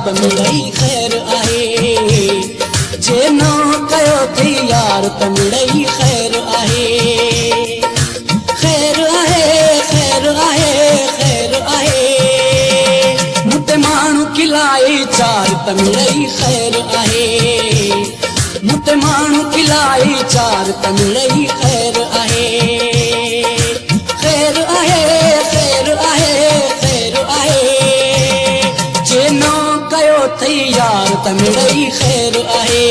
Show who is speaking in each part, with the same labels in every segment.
Speaker 1: त मिलई ख़ैर आहे, जे न कयो थी यार त मिलई ख़ैर आहे। ख़ैर आहे, ख़ैर आहे, ख़ैर आहे, मूंते माण्हू खिलाई चार त मिलई ख़ैर आहे, मूंते माण्हू खिलाई चार त मिलई ख़ैर आहे। ख़ैर आहे, ख़ैर आहे, ख़ैर आहे, जे न कयो थई यार त मिलई ख़ैर आहे।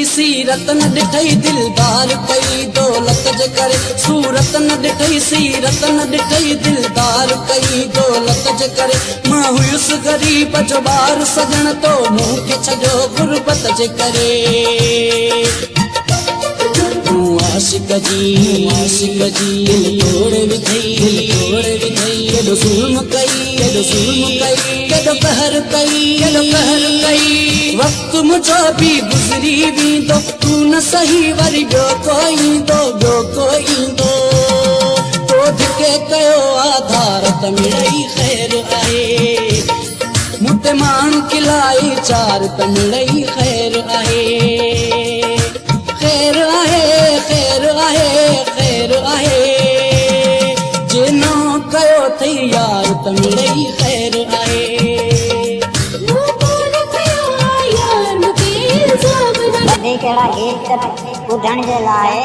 Speaker 1: सीरत न ॾिठई दिलदार कई दौलत जे करे, सूरत न ॾिठई सीरत न ॾिठई दिलदार कई दौलत जे करे। मां हुयुसि ग़रीब जो ॿार सजण तो मूं खे छॾियो गुरबत जे करे। आशिक जी दिल तोड़ विधई, केॾो ज़ुल्म कई, केॾो ज़ुल्म कई, केॾो कहर कई, केॾो कहर कई। वक़्तु मुंहिंजो बि गुज़री वेंदो, तू न सही वरी ॿियो को ईंदो, ॿियो को ईंदो। क्रोध के कयो आधार त मिलई ख़ैर आहे, मूंते माण्हू खिलाई चार त मिलई ख़ैर आहे। ख़ैर आहे, ख़ैर आहे, ख़ैर आहे, जे न कयो थई यार त मिलई ख़ैर आहे।
Speaker 2: वधीक अहिड़ा गीत ॿुधण जे लाइ,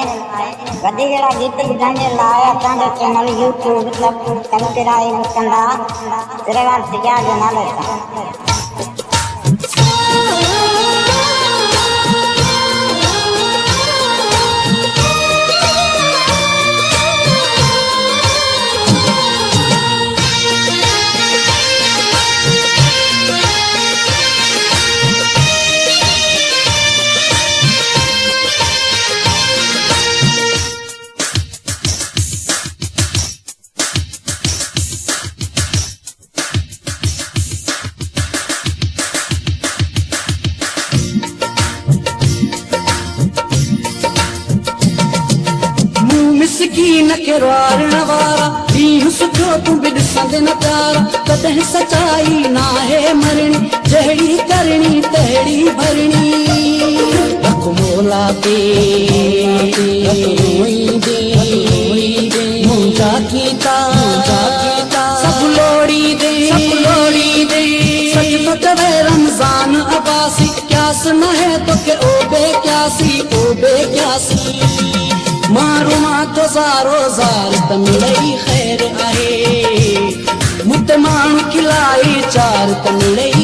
Speaker 2: वधीक अहिड़ा गीत ॿुधण जे लाइ असांजो चैनल यूट्यूब सब्सक्राइब कंदा सिरेवाल सिजा जे नाले सां।
Speaker 1: मिसकीन खे वारण वारा ॾींहुं सुठो तूं बि ॾिसंदे न प्यारा। कॾहिं सचाई नाहे मरणी, जहिड़ी करणी तहिड़ी भरणी। रख मोला ते मुंहिंजा कीता सभु लोड़ी दे, सच तो चवे रमज़ान अब्बासी, क्यास न है तोखे ओबे क्यासी, ओबे क्यासी। मारू माथो ज़ारो ज़ार त मिलई ख़ैर आहे, मूंते माण्हू खिलाई चार त मिलई